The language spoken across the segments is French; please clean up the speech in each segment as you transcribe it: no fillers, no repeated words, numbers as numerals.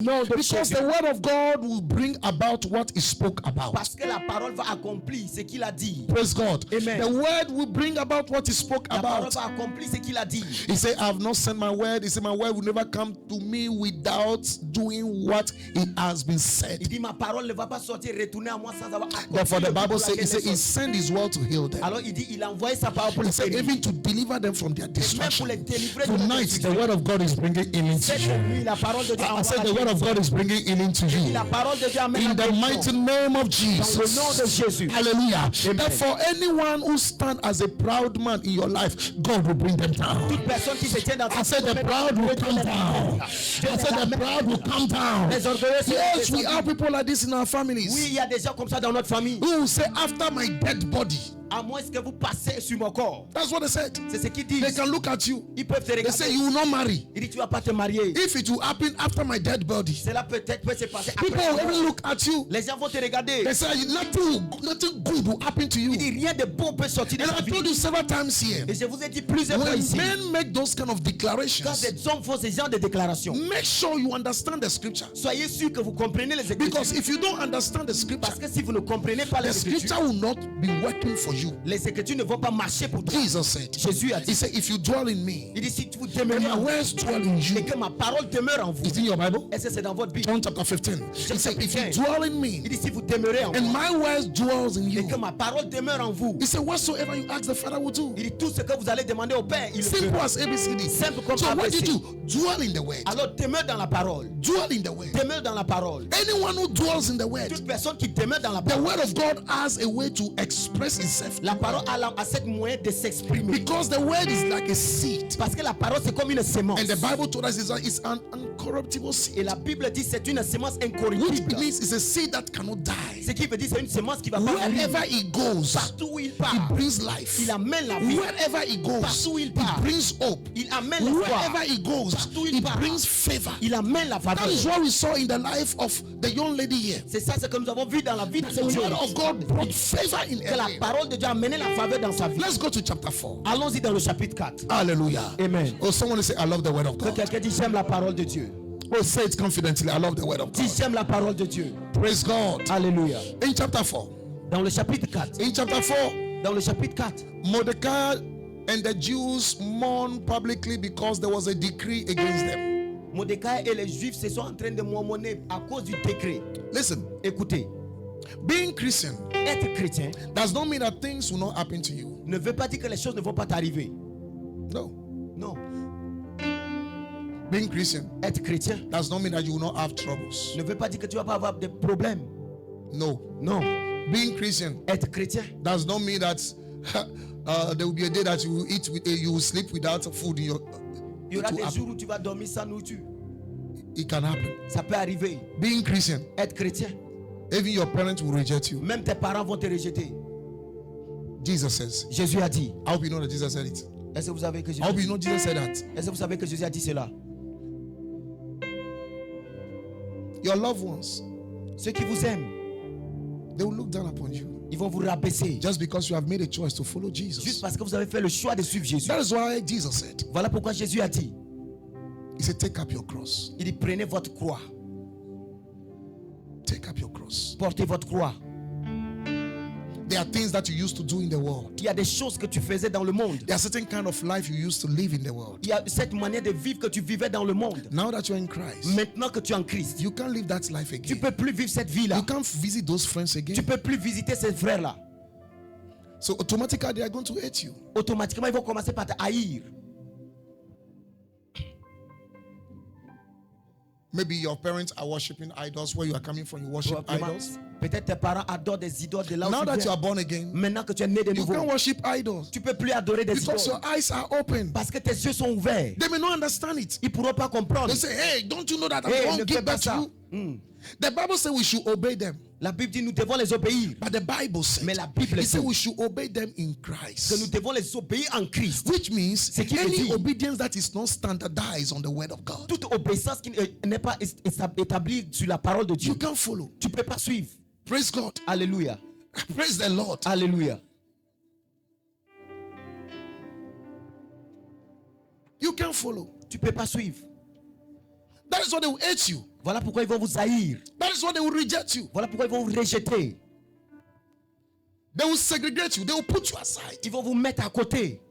nom de Because Jésus. the word of God will bring about what he spoke about. Parce que la parole va accomplir ce qu'il a dit. Praise God. Amen. The word will bring about what he spoke La parole about. va accomplir ce qu'il a dit. He said, I have not sent my word. He said, my word will never come to me without doing what it has been said. Il dit ma parole ne va pas sortir retourner à moi sans avoir accompli. Therefore, the le but Bible pour says, laquelle he sent his word to heal them. Alors il dit il a envoyé sa parole pour He les said, guérir. even to deliver them from their Et même destruction. pour les délivrer de la Tonight, the destruction. word of God is bringing healing to Cette you. nuit, la parole de Dieu I envoie said, la the word of guérison. God is bringing healing to you. La parole de Dieu amène In la the guérison. mighty name of Dans le nom de Jesus. Jésus. Hallelujah. Amen. Therefore, anyone who stands as a proud man in your life, God will bring them down. Toute personne qui se tient dans I said the proud will come down. I said the proud will come down. Les orgueilleux se Yes, we descendent. have people like this in our families. Oui, il y a des gens comme ça dans notre famille. Who will say, after my dead body. À moins que vous passez sur mon corps. That's what they said. C'est ce qu'ils disent. They can look at you. Ils peuvent te They say regarder. you will not marry. Il dit tu vas pas te marier. If it will happen after my dead body. Cela peut-être peut se passer People après. will even look at you. Les gens vont te regarder. They say nothing good will happen to you. Il dit rien de bon peut sortir de And ta I vie. told you several times here. Et je vous ai dit plusieurs fois When ici. men make those kind of Quand declarations, des hommes font ce genre de déclarations, make sure you understand the scripture. soyez sûr que vous comprenez les écritures. Because if you don't understand the scripture, Parce que si vous ne comprenez pas the les écritures, scripture will not be working for you. les écritures ne vont pas marcher pour toi. Jesus said, Jésus a dit, he said, if you dwell in me, il dit si vous and demeurez my en vous words dwell in et you. que ma parole demeure en vous. It's in your Bible? Est-ce que c'est dans votre Bible? John chapter 15. He said, if you dwell in me, Il dit si vous demeurez en and vous my words dwells in et que you. ma parole demeure en vous, He said, whatsoever you ask the Father will do. il dit tout ce que vous allez demander au Père, il le Simple fera. as ABCD. Simple comme So what ABC. did you dwell in the word? Alors demeure dans la parole. Dwell in the word. Demeure dans la parole. Anyone who dwells in the word, Toute personne qui demeure dans la the parole, word of God has a way to express itself. la parole a cette moyen de s'exprimer. Because the word is like a seed. Parce que la parole c'est comme une sémence. And the Bible told us it's an incorruptible Et seed. la Bible dit c'est une sémence Which incorruptible. means it's a seed that cannot die. Ce qui veut dire c'est une sémence qui va pas mourir. Wherever it goes, Partout où il it part, brings life. il amène la vie. Wherever it goes, Partout où il it part, brings hope. il amène l'espoir. Wherever it goes, Partout où il it part, brings favor. il amène la That faveur. is what we saw in the life of the young lady here. C'est ça ce que nous avons vu dans la vie de The cette word jeune. of God brought favor in Que la her. parole de Dieu a amené la faveur dans sa vie. Let's go to chapter 4. Allons-y dans le chapitre 4. Hallelujah. Amen. Oh, someone say, I love the word of Que God. quelqu'un dise j'aime la parole de Dieu. Oh, say it confidently. I love the word of Dis God. j'aime la parole de Dieu. Praise God. Alléluia. In chapter 4. Dans le chapitre 4. In chapter 4, Dans le chapitre 4. Mordecai and the Jews mourned publicly because there was a decree against them. Mordecai et les Juifs se sont en train de murmurer à cause du décret. Listen, Écoutez, being Christian être chrétien does not mean that things will not happen to you. ne veut pas dire que les choses ne vont pas t'arriver. No. Non. Being Christian Être chrétien does not mean that you will not have troubles. ne veut pas dire que tu vas pas avoir des problèmes. No. Non. Being Christian Être chrétien does not mean that there will be a day that you will eat with you will sleep without food in your il y aura it will des happen. jours où tu vas dormir sans nourriture. It can happen. Ça peut arriver. Being Christian, Être chrétien, even your parents will reject you. même tes parents vont te rejeter. Jesus says. Jésus a dit. I hope you know that Jesus said it. Est-ce que vous savez que Jésus I a hope you dit? know Jesus said that. Est-ce que vous savez que Jésus a dit cela? Your loved ones, Ceux qui vous aiment, they will look down upon you ils vont vous rabaisser. just because you have made a choice to follow Juste Jesus. parce que vous avez fait le choix de suivre Jésus. That is why Jesus said, Voilà pourquoi Jésus a dit. He said, take up your cross. Il dit prenez votre croix. Take up your cross. Portez votre croix. There are things that you used to do in the world. Il y a des choses que tu faisais dans le monde. There are certain kind of life you used to live in the world. Il y a cette manière de vivre que tu vivais dans le monde. Now that you're in Christ, Maintenant que tu es en Christ, you can't live that life tu again. peux plus vivre cette vie-là. You can't visit those friends Tu again. peux plus visiter ces frères-là. So automatically they are going to hate you. Automatiquement, ils vont commencer par te haïr. Maybe your parents are worshiping idols. Where you are coming from, you worship idols. Peut-être tes parents adorent des idoles de là où Now tu that you viens. are born again, Maintenant que tu es né de you nouveau, can't worship idols tu peux plus adorer des because idoles. your eyes are open. Parce que tes yeux sont ouverts. They may not understand it. Ils pourront pas comprendre. They say, hey, don't you know that I'm Hey, going ne to fais give pas back to ça. you? The Bible says we should obey them. La Bible dit nous devons les obéir. But the Bible said, Mais la Bible it dit said we should obey them in que nous Christ. devons les obéir en Christ. Which means Ce qui veut any dire- obedience that is not standardized on the word of God, Toute obéissance qui n'est pas établie sur la parole de Dieu, you can't follow. tu peux pas suivre. Praise God. Alléluia. Praise the Lord. Alléluia. You can't follow. Tu peux pas suivre. That is why they will hate you. Voilà pourquoi ils vont vous haïr. That is why they will reject you. Voilà pourquoi ils vont vous rejeter. They will segregate you. They will put you aside. Ils vont vous mettre à côté.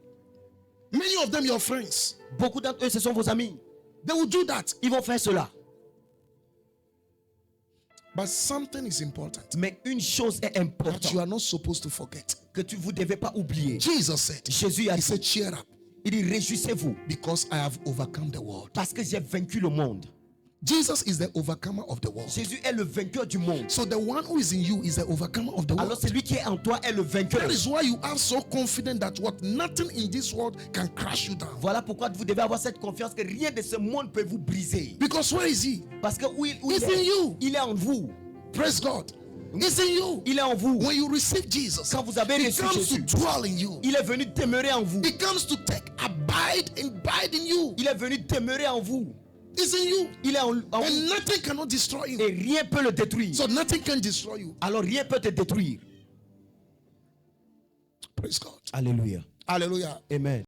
Many of them your friends. Beaucoup d'entre eux, ce sont vos amis. They will do that. Ils vont faire cela. But something is important Mais une chose est that you importante are not supposed to forget. que vous ne devez pas oublier. Jesus said, Jésus a He said, dit, cheer up il dit, réjouissez-vous because I have overcome the world. parce que j'ai vaincu le monde. Jesus is the overcomer of the world. Jésus est le vainqueur du monde. So the one who is in you is the overcomer of the Alors world. celui qui est en toi est le vainqueur. That is why you are so confident that what nothing in this world can crash you down. Voilà pourquoi vous devez avoir cette confiance que rien de ce monde peut vous briser. Because where is he? Parce que où It's in you. il est en vous. Praise God. It's in you. Il est en vous. When you receive Jesus, Quand vous avez He reçu comes to Jésus, dwell in you. il est venu demeurer en vous. He comes to abide in you. Il est venu demeurer en vous. It's in you. Il est en vous. And nothing cannot destroy Et you. rien peut le détruire. So nothing can destroy you. Alors rien peut te détruire. Praise God. Alléluia. Hallelujah. Amen.